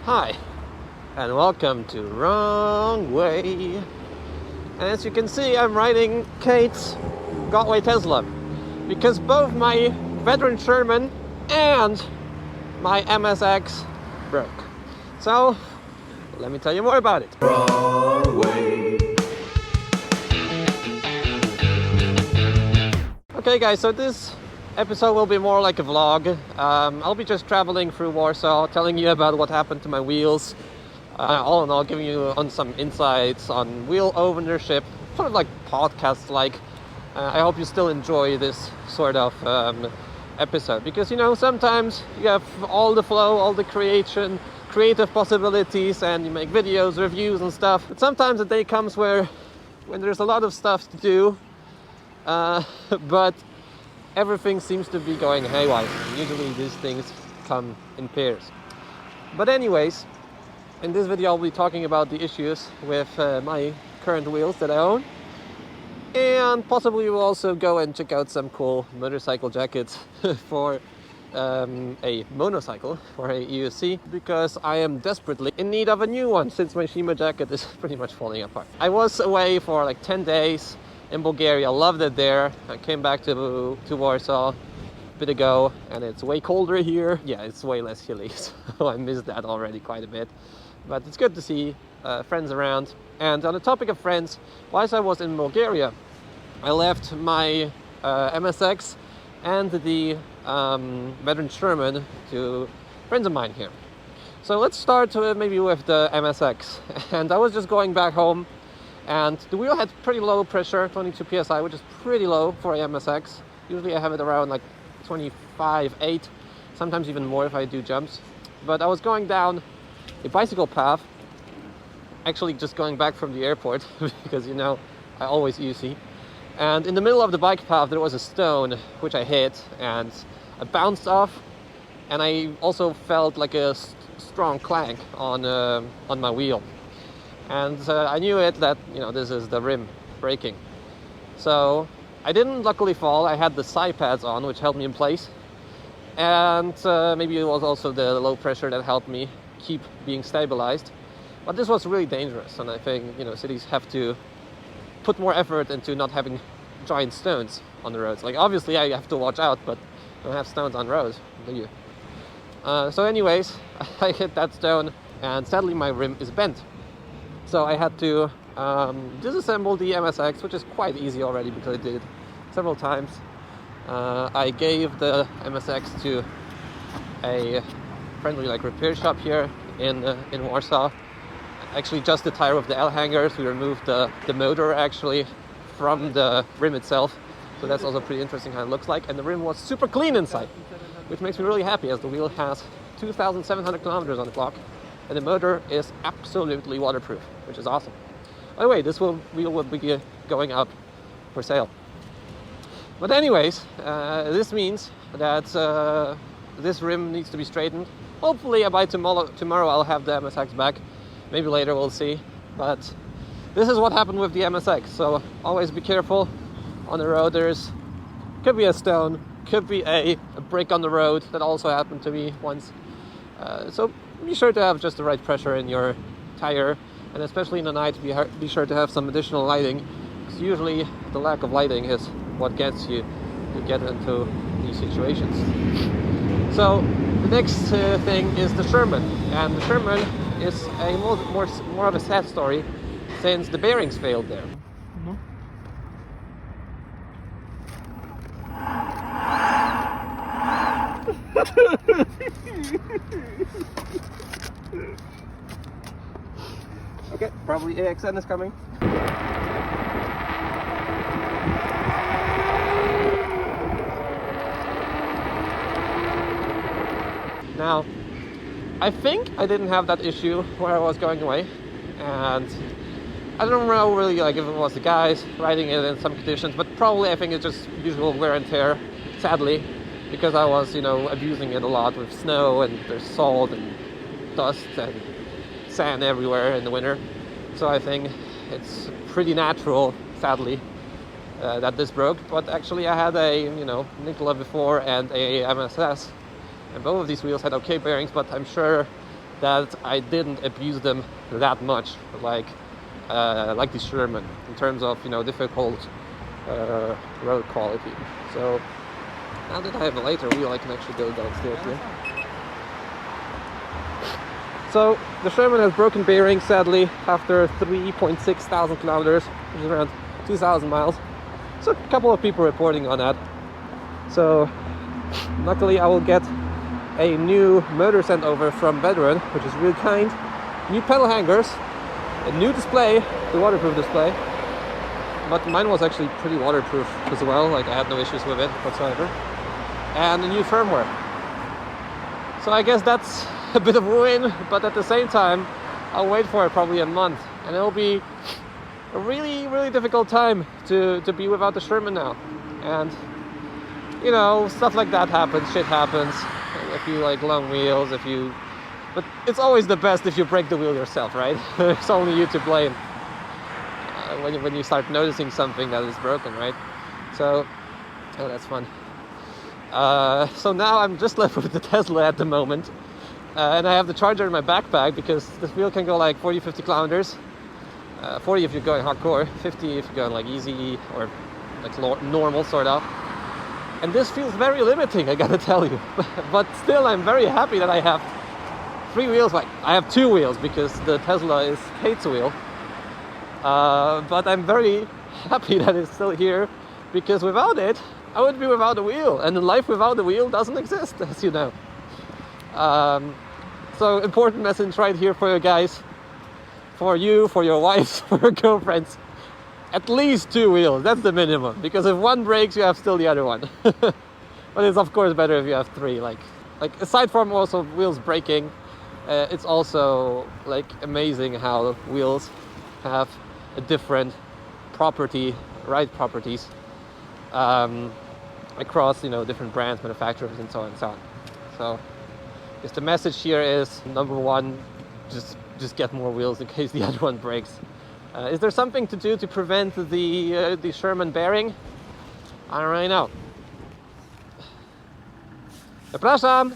Hi, and welcome to Wrong Way. And as you can see, I'm riding Kate's GotWay Tesla because both my Veteran Sherman and my MSX broke. So, let me tell you more about it. Wrong Way. Okay guys, so this episode will be more like a vlog. I'll be just traveling through Warsaw, telling you about what happened to my wheels. All in all, giving you on some insights on wheel ownership, sort of like podcast-like. I hope you still enjoy this sort of episode, because sometimes you have all the flow, all the creative possibilities, and you make videos, reviews and stuff. But sometimes the day comes when there's a lot of stuff to do, but everything seems to be going haywire. Usually these things come in pairs. But anyways, in this video I'll be talking about the issues with my current wheels that I own. And possibly we'll also go and check out some cool motorcycle jackets for a motorcycle, for a EUC, because I am desperately in need of a new one since my Shima jacket is pretty much falling apart. I was away for like 10 days in Bulgaria, loved it there. I came back to Warsaw a bit ago, and it's way colder here. Yeah, it's way less hilly, so I missed that already quite a bit. But it's good to see friends around. And on the topic of friends, whilst I was in Bulgaria, I left my MSX and the Veteran Sherman to friends of mine here. So let's start maybe with the MSX. And I was just going back home, and the wheel had pretty low pressure, 22 psi, which is pretty low for a MSX. Usually I have it around like 25.8, sometimes even more if I do jumps. But I was going down a bicycle path, actually just going back from the airport, because I always EUC. And in the middle of the bike path there was a stone which I hit, and I bounced off, and I also felt like a strong clank on my wheel. And I knew that this is the rim breaking. So I didn't luckily fall. I had the side pads on, which held me in place, and maybe it was also the low pressure that helped me keep being stabilized. But this was really dangerous, and I think cities have to put more effort into not having giant stones on the roads. Like, obviously I have to watch out, but you don't have stones on roads, do you? So anyways, I hit that stone, and sadly my rim is bent. So I had to disassemble the MSX, which is quite easy already because I did it several times. I gave the MSX to a friendly repair shop here in Warsaw. Actually, just the tire with the L hangers. We removed the motor actually from the rim itself. So that's also pretty interesting how it looks like. And the rim was super clean inside, which makes me really happy, as the wheel has 2,700 kilometers on the clock. And the motor is absolutely waterproof, which is awesome. By the way, this wheel will be going up for sale. But anyways, this means that this rim needs to be straightened. Hopefully by tomorrow I'll have the MSX back. Maybe later, we'll see. But this is what happened with the MSX. So always be careful on the road. Could be a stone, could be a brick on the road. That also happened to me once. So be sure to have just the right pressure in your tire, and especially in the night, be sure to have some additional lighting, because usually the lack of lighting is what gets you to get into these situations. So the next thing is the Sherman, and the Sherman is a more of a sad story, since the bearings failed there. No. Okay, probably AXN is coming. Now, I think I didn't have that issue where I was going away, and I don't know really if it was the guys riding it in some conditions, but probably I think it's just usual wear and tear, sadly, because I was abusing it a lot with snow, and there's salt and dust and sand everywhere in the winter. So I think it's pretty natural, sadly, that this broke. But actually I had a Nikola before and a MSS, and both of these wheels had okay bearings, but I'm sure that I didn't abuse them that much, like the Sherman, in terms of, you know, difficult road quality. So now that I have a lighter wheel, I can actually go downstairs here. So the Sherman has broken bearings, sadly, after 3.6 thousand kilometers, which is around 2,000 miles. So a couple of people reporting on that. So luckily I will get a new motor sent over from Veteran, which is really kind. New pedal hangers, a new display, the waterproof display. But mine was actually pretty waterproof as well, like I had no issues with it whatsoever. And a new firmware. So I guess that's a bit of a win, but at the same time, I'll wait for it probably a month. And it'll be a really, really difficult time to be without the Sherman now. And, you know, stuff like that happens, shit happens. If you like long wheels, but it's always the best if you break the wheel yourself, right? It's only you to blame when you start noticing something that is broken, right? So, oh, that's fun. So now I'm just left with the Tesla at the moment, and I have the charger in my backpack because this wheel can go like 40-50 kilometers. 40 if you're going hardcore, 50 if you're going like easy or like normal sort of. And this feels very limiting, I gotta tell you. But still, I'm very happy that I have 3 wheels. Like, I have 2 wheels because the Tesla is Kate's wheel. But I'm very happy that it's still here, because without it, I would be without a wheel. And life without a wheel doesn't exist, as you know. So important message right here for you guys. For you, for your wives, for your girlfriends. At least 2 wheels, that's the minimum. Because if one breaks, you have still the other one. But it's of course better if you have 3. Like aside from also wheels breaking, it's also like amazing how wheels have a different ride properties across, you know, different brands, manufacturers, and so on and so on. So, I guess the message here is, number 1, just get more wheels in case the other one breaks. Is there something to do to prevent the Sherman bearing? I don't really know. Zapraszam!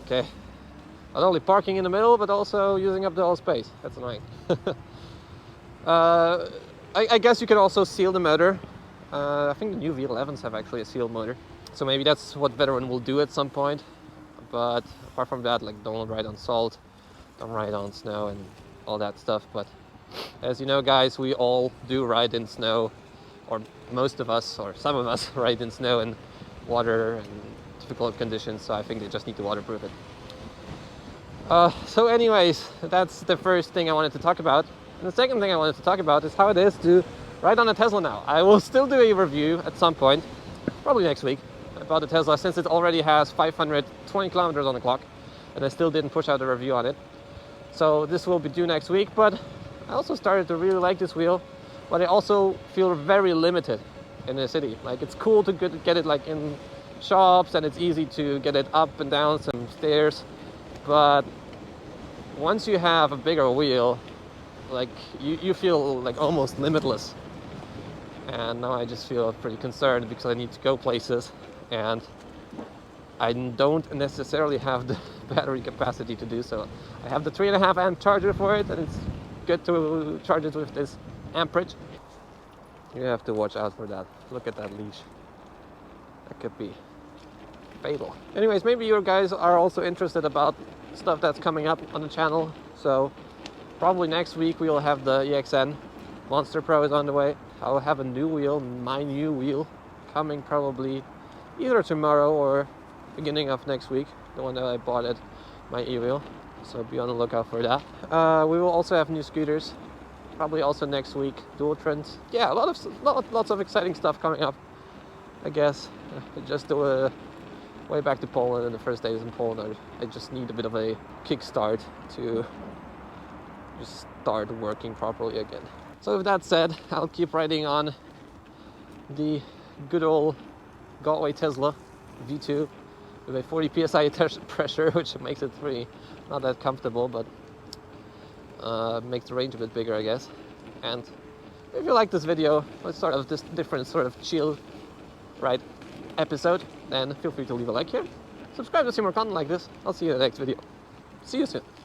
Okay. Not only parking in the middle, but also using up the whole space. That's annoying. I guess you can also seal the motor. I think the new V11s have actually a sealed motor. So maybe that's what Veteran will do at some point. But apart from that, like, don't ride on salt, don't ride on snow and all that stuff. But as you know, guys, we all do ride in snow, or most of us, or some of us, ride in snow and water and difficult conditions. So I think they just need to waterproof it. So anyways, that's the first thing I wanted to talk about. And the second thing I wanted to talk about is how it is to ride on a Tesla now. I will still do a review at some point, probably next week, about the Tesla, since it already has 520 kilometers on the clock, and I still didn't push out a review on it. So this will be due next week, but I also started to really like this wheel, but I also feel very limited in the city. Like, it's cool to get it like in shops, and it's easy to get it up and down some stairs, but once you have a bigger wheel, like, you feel like almost limitless. And now I just feel pretty concerned because I need to go places, and I don't necessarily have the battery capacity to do so. I have the 3.5 amp charger for it, and it's good to charge it with this amperage. You have to watch out for that. Look at that leash. That could be fatal. Anyways, maybe you guys are also interested about stuff that's coming up on the channel. So probably next week we will have the EXN. Monster Pro is on the way. I'll have a new wheel, my new wheel, coming probably either tomorrow or beginning of next week. The one that I bought at my e-wheel. So be on the lookout for that. We will also have new scooters. Probably also next week. Dual trends. Yeah, lots of exciting stuff coming up, I guess. Just way back to Poland, and the first days in Poland, I just need a bit of a kickstart to just start working properly again. So with that said, I'll keep riding on the good old GotWay Tesla V2 with a 40 psi pressure, which makes it really not that comfortable, but makes the range a bit bigger, I guess. And if you like this video, it's sort of this different sort of chill ride episode, then feel free to leave a like here. Subscribe to see more content like this. I'll see you in the next video. See you soon.